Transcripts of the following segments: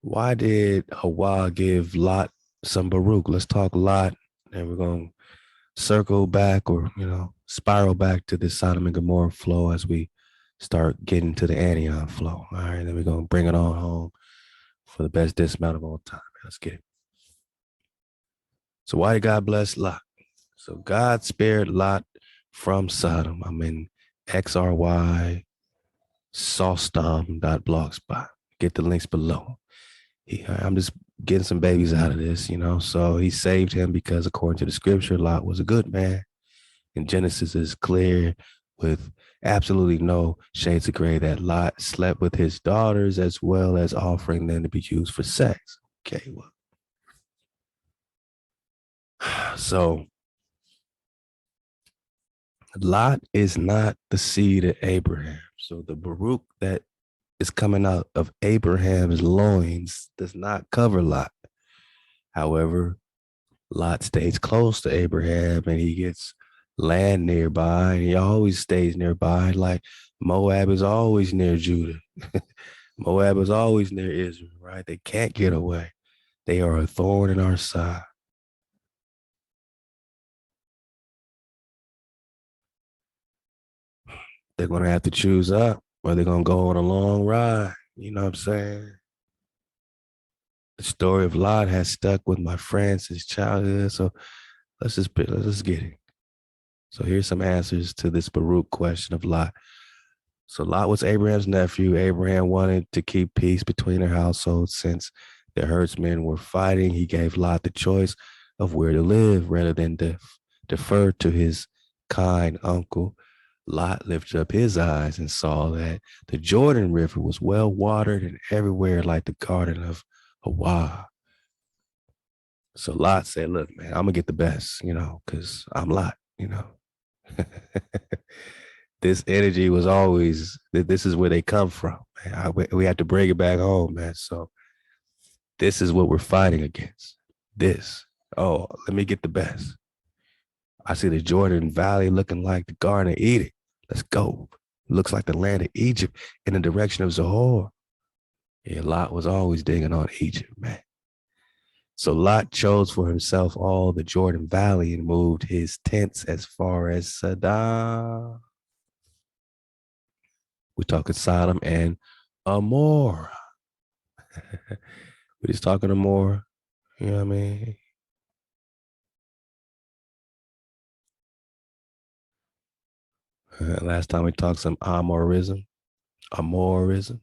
Why did Hawa give Lot some Baruch? Let's talk Lot, and we're going to circle back or, spiral back to the Sodom and Gomorrah flow as we start getting to the Antioch flow. All right, then we're going to bring it on home for the best dismount of all time. Let's get it. So why did God bless Lot? So God spared Lot from Sodom. I'm in XRY Sawstom.blogspot. Get the links below. I'm just getting some babies out of this, So he saved him because, according to the scripture, Lot was a good man. And Genesis is clear with absolutely no shades of gray that Lot slept with his daughters as well as offering them to be used for sex. Okay, well. So Lot is not the seed of Abraham. So the Baruch that is coming out of Abraham's loins does not cover Lot. However, Lot stays close to Abraham and he gets land nearby and he always stays nearby. Like Moab is always near Judah. Moab is always near Israel, right? They can't get away. They are a thorn in our side. They're going to have to choose up or they're going to go on a long ride. You know what I'm saying? The story of Lot has stuck with my friends since childhood. So let's just get it. So here's some answers to this Baruch question of Lot. So Lot was Abraham's nephew. Abraham wanted to keep peace between their households since the herdsmen were fighting. He gave Lot the choice of where to live rather than defer to his kind uncle. Lot lifted up his eyes and saw that the Jordan River was well watered and everywhere like the garden of HaWah. So Lot said, look, man, I'm going to get the best, because I'm Lot, This energy was always, this is where they come from. We have to bring it back home, man. So this is what we're fighting against. This. Oh, let me get the best. I see the Jordan Valley looking like the Garden of Eden. Let's go. Looks like the land of Egypt in the direction of Zohar. Yeah, Lot was always digging on Egypt, man. So Lot chose for himself all the Jordan Valley and moved his tents as far as Sodom. We're talking Sodom and Gomorrah. We're just talking Gomorrah. You know what I mean? Last time we talked some amorism. Amorism.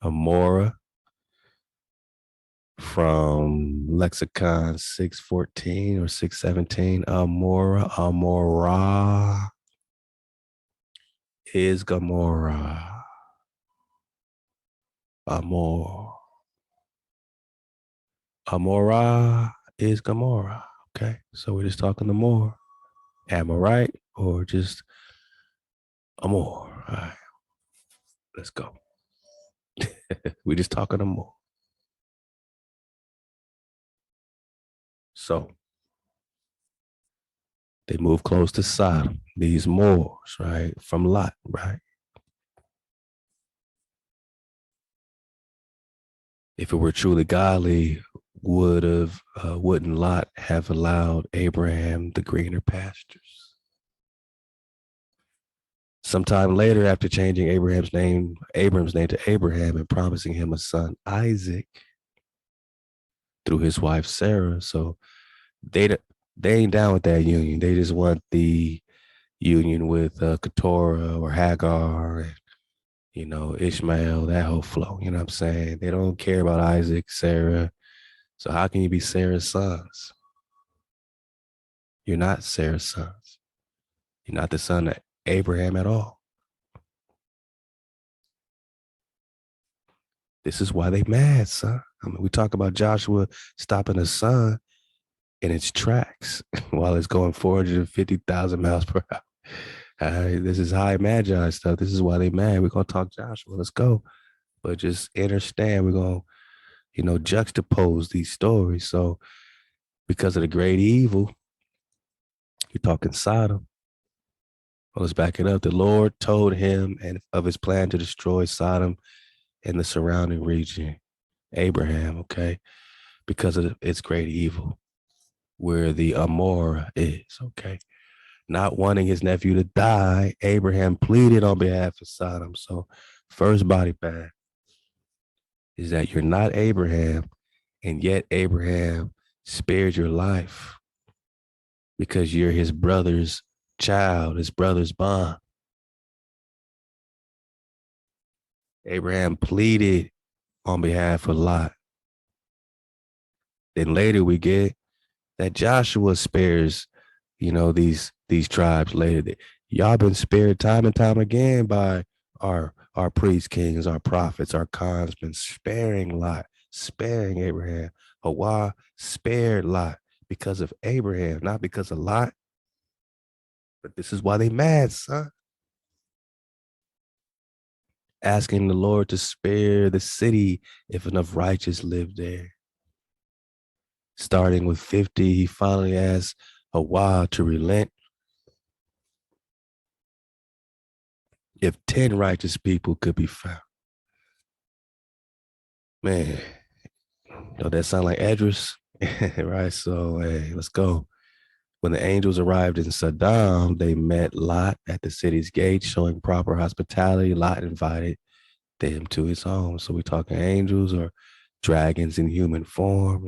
Amora from lexicon 614 or 617. Amora is Gomorrah. Amora is Gomorrah. Okay, so we're just talking the more. Am I right? Or just Amor. All right, let's go. We're just talking the more. So they move close to Sodom, these Moors, right? From Lot, right? If it were truly godly, wouldn't Lot have allowed Abraham the greener pastures? Sometime later, after changing Abram's name to Abraham and promising him a son, Isaac, through his wife Sarah. So they ain't down with that union. They just want the union with Keturah or Hagar and Ishmael, that whole flow. You know what I'm saying? They don't care about Isaac, Sarah. So how can you be Sarah's sons? You're not Sarah's sons. You're not the son of Abraham at all. This is why they mad, son. I mean, we talk about Joshua stopping the sun in its tracks while it's going 450,000 miles per hour. This is high magi stuff. This is why they mad. We're going to talk Joshua. Let's go. But just understand we're going to, juxtapose these stories. So because of the great evil, you're talking Sodom. Well, let's back it up. The Lord told him and of his plan to destroy Sodom and the surrounding region. Abraham, okay, because of its great evil, where the Gomorrah is, okay. Not wanting his nephew to die, Abraham pleaded on behalf of Sodom. So, first body bag is that you're not Abraham, and yet Abraham spared your life because you're his brother's child, his brother's bond. Abraham pleaded on behalf of Lot. Then later we get that Joshua spares, these tribes later. Y'all been spared time and time again by our priest kings, our prophets, our cons, been sparing Lot, sparing Abraham. HaWah spared Lot because of Abraham, not because of Lot. But this is why they mad, son. Asking the Lord to spare the city if enough righteous live there. Starting with 50, he finally asked HaWah to relent if 10 righteous people could be found. Man, that sound like address, right? So, hey, let's go. When the angels arrived in Sodom, they met Lot at the city's gate, showing proper hospitality. Lot invited them to his home. So we're talking angels or dragons in human form,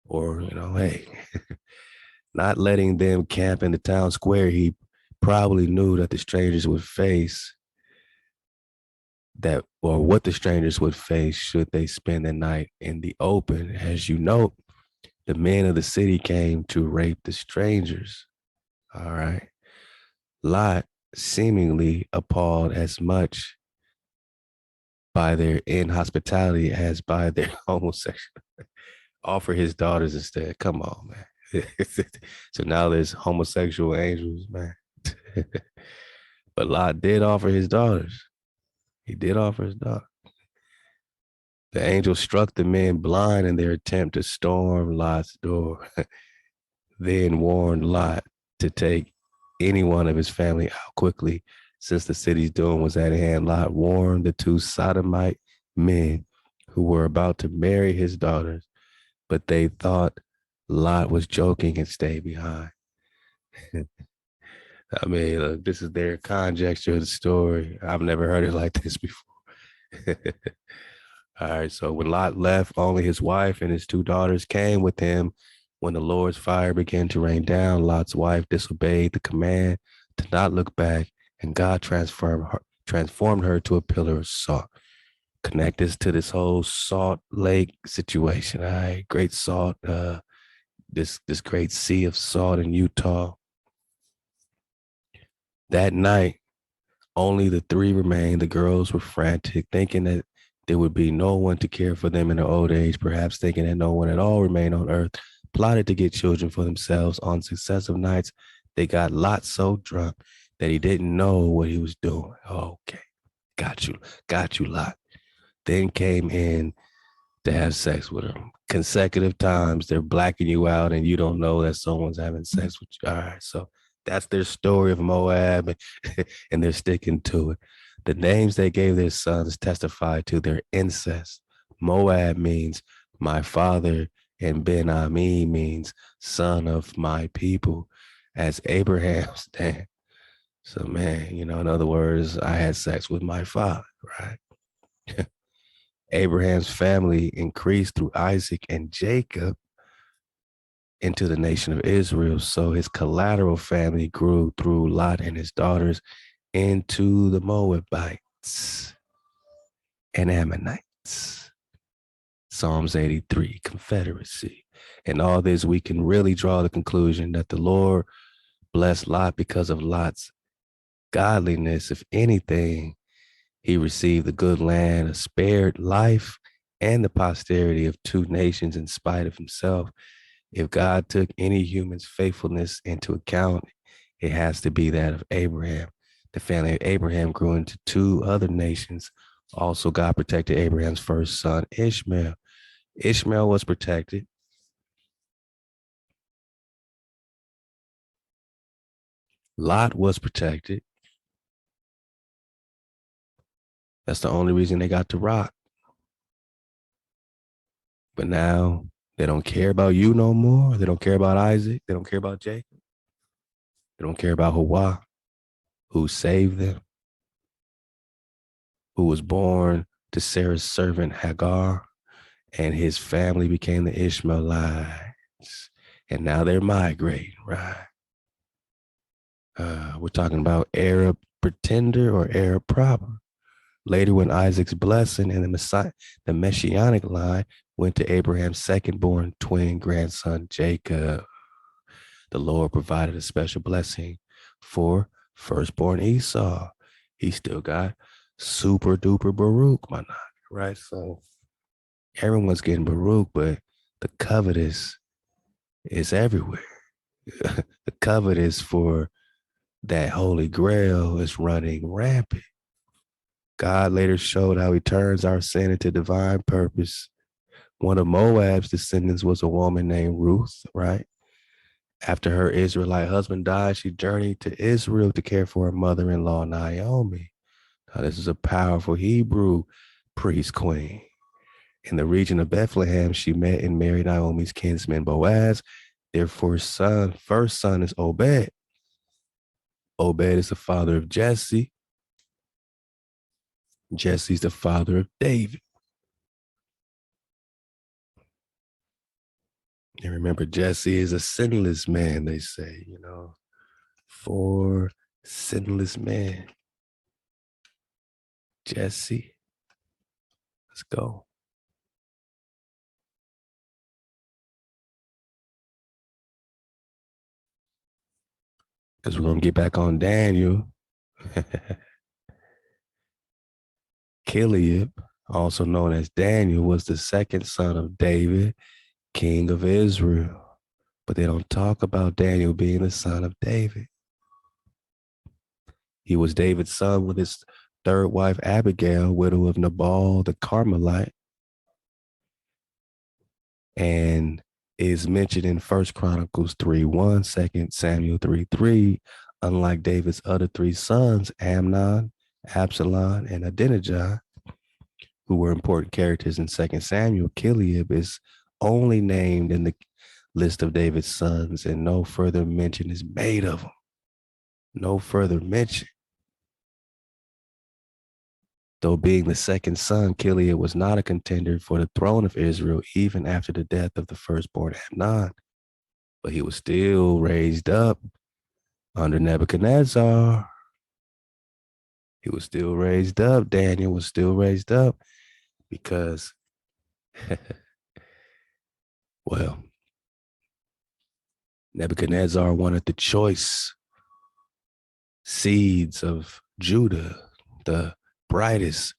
or, hey, not letting them camp in the town square. He probably knew that the strangers would face that, or what the strangers would face should they spend the night in the open. As you note, the men of the city came to rape the strangers. All right. Lot, seemingly appalled as much by their inhospitality as by their homosexuality, offer his daughters instead. Come on, man. So now there's homosexual angels, man. But Lot did offer his daughters. He did offer his daughter. The angel struck the men blind in their attempt to storm Lot's door, then warned Lot to take any one of his family out quickly, since the city's doom was at hand. Lot warned the two Sodomite men who were about to marry his daughters, but they thought Lot was joking and stayed behind. I mean, look, this is their conjecture of the story. I've never heard it like this before. All right. So when Lot left, only his wife and his two daughters came with him. When the Lord's fire began to rain down, Lot's wife disobeyed the command to not look back, and God transformed her to a pillar of salt. Connect this to this whole Salt Lake situation. All right. Great salt, this great sea of salt in Utah. That night, only the three remained. The girls were frantic, thinking that there would be no one to care for them in their old age, perhaps thinking that no one at all remained on earth, plotted to get children for themselves. On successive nights, they got Lot so drunk that he didn't know what he was doing. Okay, got you, Lot. Then came in to have sex with them. Consecutive times, they're blacking you out and you don't know that someone's having sex with you. All right, so that's their story of Moab, and they're sticking to it. The names they gave their sons testify to their incest. Moab means my father, and Ben Ami means son of my people, as Abraham's dad. So, man, in other words, I had sex with my father, right? Abraham's family increased through Isaac and Jacob into the nation of Israel. So his collateral family grew through Lot and his daughters into the Moabites and Ammonites. Psalms 83, Confederacy. And all this, we can really draw the conclusion that the Lord blessed Lot because of Lot's godliness. If anything, he received the good land, a spared life, and the posterity of two nations in spite of himself. If God took any human's faithfulness into account, it has to be that of Abraham. The family of Abraham grew into two other nations. Also, God protected Abraham's first son, Ishmael. Ishmael was protected. Lot was protected. That's the only reason they got to rock. But now they don't care about you no more. They don't care about Isaac. They don't care about Jacob. They don't care about HaWah, who saved them, who was born to Sarah's servant Hagar, and his family became the Ishmaelites. And now they're migrating, right? We're talking about Arab pretender or Arab proper. Later, when Isaac's blessing and the messianic line went to Abraham's second-born twin grandson Jacob, the Lord provided a special blessing for firstborn Esau. He still got super duper Baruch, my nigga, right? So everyone's getting Baruch, but the covetous is everywhere. The covetous for that holy grail is running rampant. God later showed how he turns our sin into divine purpose. One of Moab's descendants was a woman named Ruth, right? After her Israelite husband died, she journeyed to Israel to care for her mother-in-law, Naomi. Now, this is a powerful Hebrew priest queen. In the region of Bethlehem, she met and married Naomi's kinsman, Boaz. Their first son is Obed. Obed is the father of Jesse. Jesse's the father of David. And remember, Jesse is a sinless man, they say, for sinless man. Jesse, let's go. Because we're going to get back on Daniel. Kiliab, also known as Daniel, was the second son of David, king of Israel. But they don't talk about Daniel being the son of David. He was David's son with his third wife, Abigail, widow of Nabal the Carmelite, and is mentioned in 1 Chronicles 3:1, 2 Samuel 3:3. Unlike David's other three sons, Amnon, Absalom, and Adonijah, who were important characters in 2 Samuel, Kiliab is only named in the list of David's sons, and no further mention is made of him. No further mention. Though being the second son, Kiliab was not a contender for the throne of Israel, even after the death of the firstborn Amnon. But he was still raised up under Nebuchadnezzar. He was still raised up. Daniel was still raised up because, well, Nebuchadnezzar wanted the choice seeds of Judah, the brightest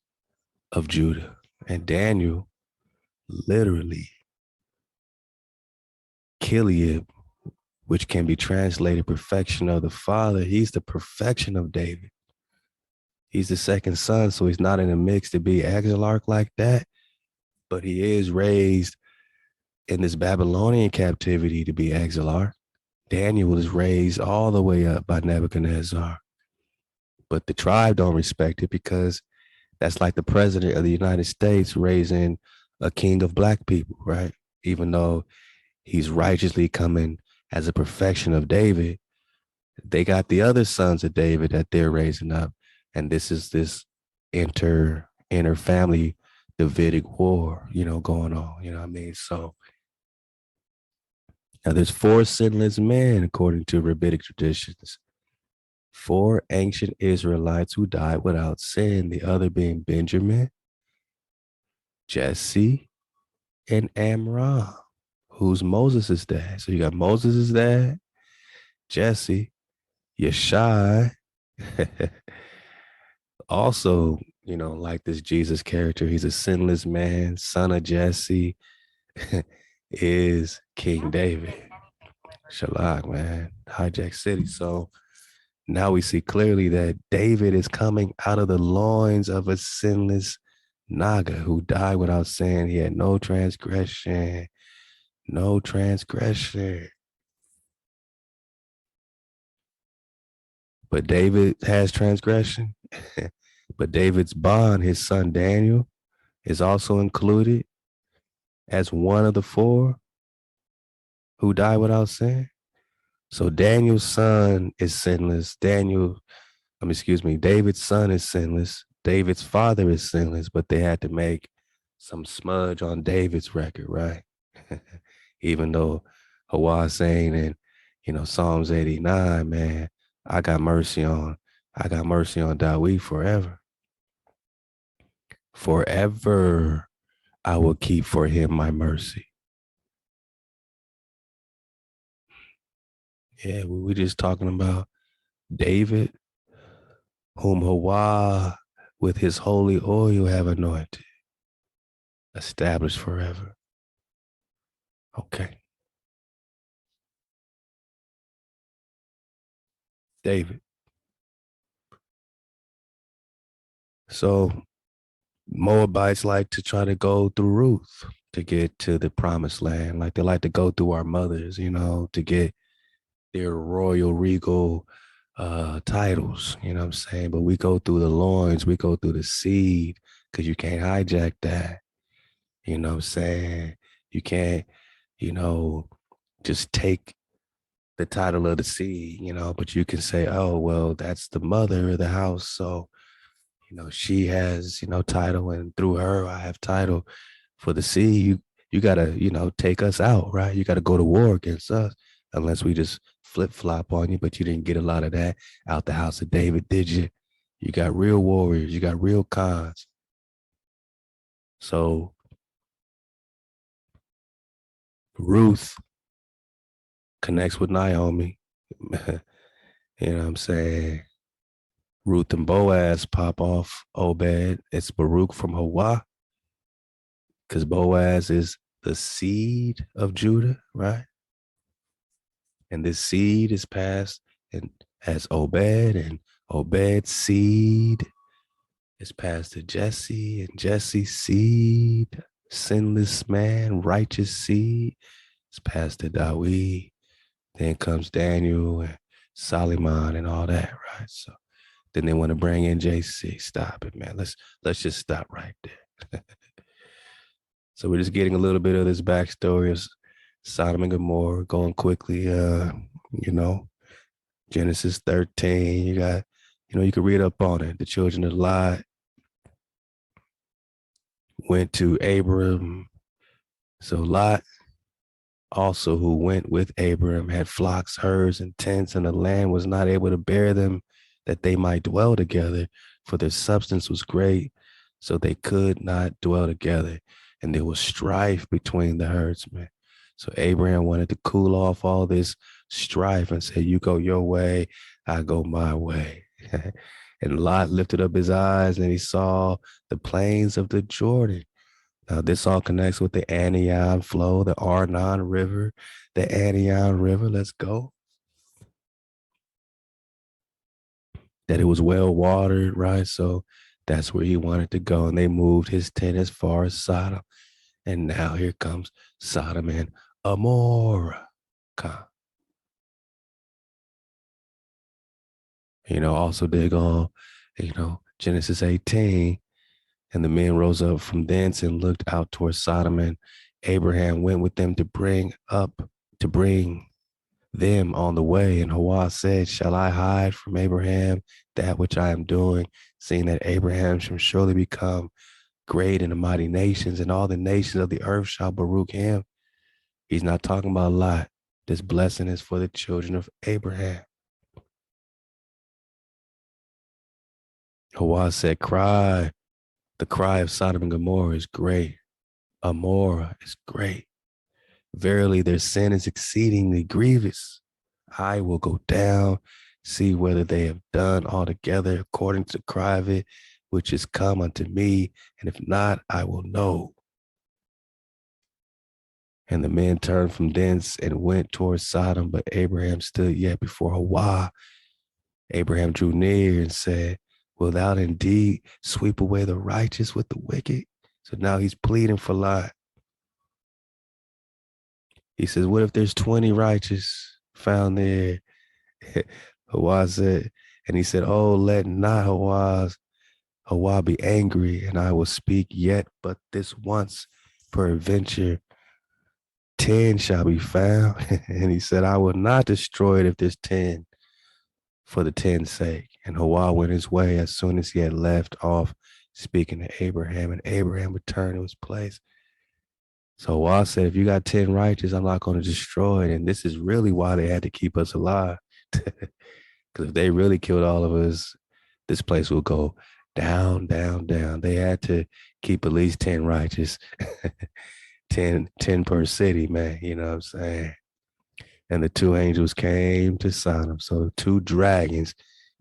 of Judah. And Daniel, literally, Kiliab, which can be translated perfection of the father, he's the perfection of David. He's the second son, so he's not in the mix to be exarch like that, but he is raised in this Babylonian captivity to be exarch. Daniel was raised all the way up by Nebuchadnezzar, but the tribe don't respect it because that's like the president of the United States raising a king of black people, right? Even though he's righteously coming as a perfection of David, they got the other sons of David that they're raising up. And this is this inter family Davidic war, going on, you know what I mean? So now there's four sinless men, according to rabbinic traditions. Four ancient Israelites who died without sin, the other being Benjamin, Jesse, and Amram, who's Moses' dad. So you got Moses' dad, Jesse, Yeshai, also, like this Jesus character, he's a sinless man, son of Jesse, is King David. Shalak, man, hijack city. So now we see clearly that David is coming out of the loins of a sinless Naga who died without sin. He had no transgression, no transgression. But David has transgression. But David's bond, his son Daniel, is also included as one of the four who died without sin. So Daniel's son is sinless. David's son is sinless. David's father is sinless, but they had to make some smudge on David's record, right? Even though HaWah is saying in, Psalms 89, man, I got mercy on Dawid forever. Forever I will keep for him my mercy. Yeah, we just talking about David, whom HaWah with his holy oil have anointed, established forever. Okay. David. So Moabites like to try to go through Ruth to get to the promised land. Like they like to go through our mothers, to get their royal regal titles, you know what I'm saying? But we go through the loins, we go through the seed, because you can't hijack that. You know what I'm saying? You can't, you know, just take the title of the seed, but you can say, oh, well, that's the mother of the house. So, she has, title, and through her, I have title for the seed. You gotta, take us out, right? You gotta go to war against us, unless we just flip flop on you. But you didn't get a lot of that out the house of David, did you? You got real warriors, you got real cons. So Ruth connects with Naomi. You know what I'm saying? Ruth and Boaz pop off Obed. It's Baruch from HaWah, because Boaz is the seed of Judah, right? And this seed is passed and as Obed, and Obed's seed is passed to Jesse, and Jesse's seed, sinless man, righteous seed, is passed to Dawid. Then comes Daniel and Solomon and all that, right? So then they want to bring in JC. Stop it, man. Let's just stop right there. So we're just getting a little bit of this backstory of Sodom and Gomorrah, going quickly. Genesis 13. You got, you can read up on it. The children of Lot went to Abram. So Lot also, who went with Abram, had flocks, herds, and tents, and the land was not able to bear them, that they might dwell together, for their substance was great, so they could not dwell together. And there was strife between the herdsmen. So Abraham wanted to cool off all this strife and say, you go your way, I go my way. And Lot lifted up his eyes and he saw the plains of the Jordan. Now, this all connects with the Anion flow, the Arnon River, the Anion River. Let's go. That it was well watered, right? So that's where he wanted to go. And they moved his tent as far as Sodom. And now here comes Sodom and Gomorrah. Also dig on, Genesis 18. And the men rose up from thence and looked out towards Sodom, and Abraham went with them to bring them on the way. And HaWah said, shall I hide from Abraham that which I am doing, seeing that Abraham shall surely become great in the mighty nations, and all the nations of the earth shall Baruch him. He's not talking about Lot. This blessing is for the children of Abraham. HaWah said, the cry of Sodom and Gomorrah is great. Gomorrah is great. Verily, their sin is exceedingly grievous. I will go down, see whether they have done altogether according to the cry of it, which is come unto me, and if not, I will know. And the men turned from thence and went towards Sodom, but Abraham stood yet before HaWah. Abraham drew near and said, will thou indeed sweep away the righteous with the wicked? So now he's pleading for Lot. He says, what if there's 20 righteous found there? HaWah said, And he said, oh, let not HaWah be angry, and I will speak yet but this once, peradventure 10 shall be found. And he said, I will not destroy it if there's 10 for the 10's sake. And HaWah went his way as soon as he had left off speaking to Abraham, and Abraham returned to his place. So HaWah said, if you got 10 righteous, I'm not going to destroy it. And this is really why they had to keep us alive. Because if they really killed all of us, this place will go down, down, down. They had to keep at least 10 righteous, 10 per city, man. You know what I'm saying? And the two angels came to Sodom. So two dragons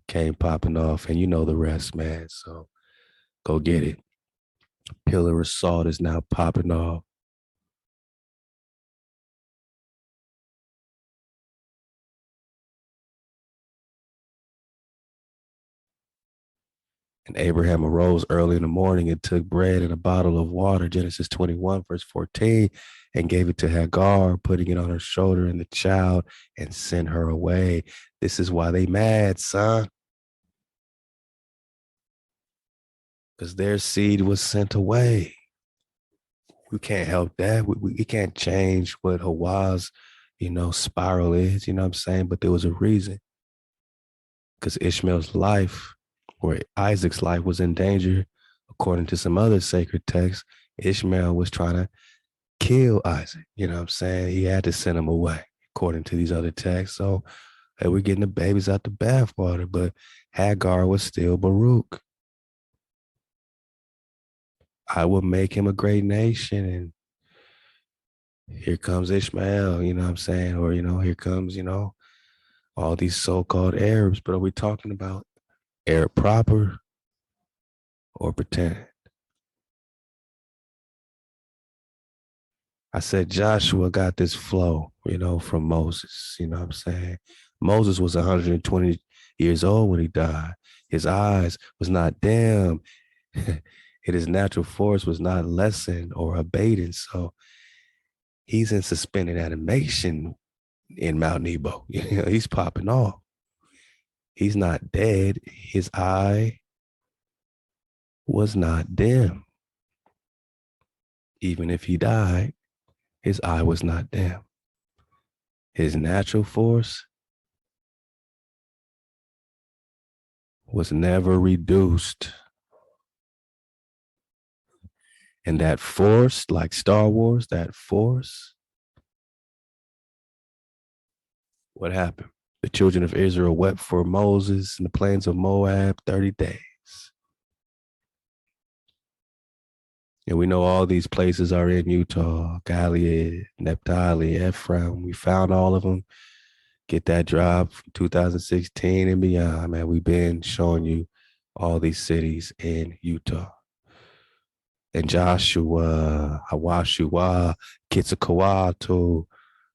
came popping off, and you know the rest, man. So go get it. Pillar of salt is now popping off. And Abraham arose early in the morning and took bread and a bottle of water, Genesis 21, verse 14, and gave it to Hagar, putting it on her shoulder and the child, and sent her away. This is why they mad, son. Because their seed was sent away. We can't help that. We can't change what HaWah's, spiral is, you know what I'm saying? But there was a reason. Because Ishmael's life, or Isaac's life, was in danger. According to some other sacred texts, Ishmael was trying to kill Isaac. You know what I'm saying? He had to send him away, according to these other texts. So hey, we're getting the babies out the bathwater, but Hagar was still Baruch. I will make him a great nation. And here comes Ishmael, you know what I'm saying? Or, here comes, all these so-called Arabs. But are we talking about Arab proper or pretend? I said Joshua got this flow, from Moses. You know what I'm saying? Moses was 120 years old when he died. His eyes was not dim. His natural force was not lessened or abated. So he's in suspended animation in Mount Nebo. He's popping off. He's not dead. His eye was not dim. Even if he died, his eye was not dim. His natural force was never reduced. And that force, like Star Wars, that force, what happened? The children of Israel wept for Moses in the plains of Moab 30 days. And we know all these places are in Utah, Gilead, Naphtali, Ephraim. We found all of them. Get that drop from 2016 and beyond, man. We've been showing you all these cities in Utah. And Joshua, Hawashua, Kitsakoato,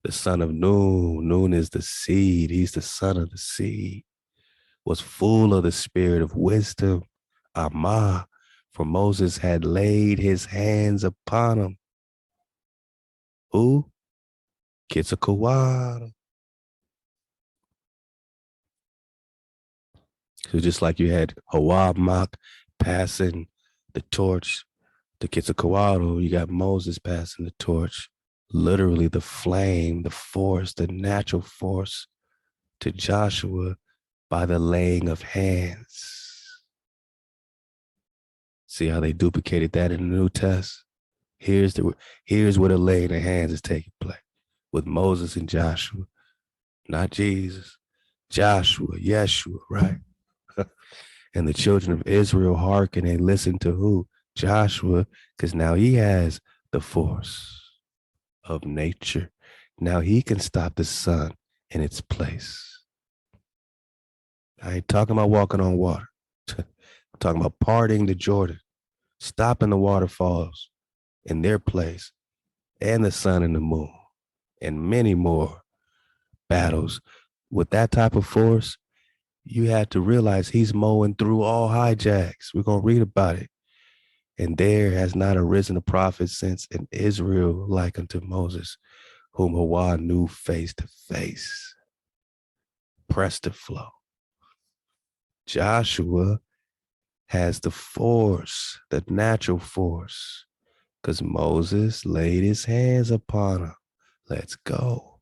the son of Nun. Nun is the seed. He's the son of the seed. Was full of the spirit of wisdom, Amah, for Moses had laid his hands upon him. Who? Kitsakoato. So just like you had HaWah passing the torch to Quetzalcoatl, you got Moses passing the torch, literally the flame, the force, the natural force to Joshua by the laying of hands. See how they duplicated that in the New Testament? Here's where the laying of hands is taking place with Moses and Joshua, not Jesus, Joshua, Yeshua, right? And the children of Israel hearken and listen to who? Joshua, because now he has the force of nature. Now he can stop the sun in its place. I ain't talking about walking on water. I'm talking about parting the Jordan, stopping the waterfalls in their place, and the sun and the moon, and many more battles. With that type of force, you have to realize he's mowing through all hijacks. We're going to read about it. And there has not arisen a prophet since in Israel like unto Moses, whom HaWah knew face to face. Press the flow. Joshua has the force, the natural force, because Moses laid his hands upon him. Let's go.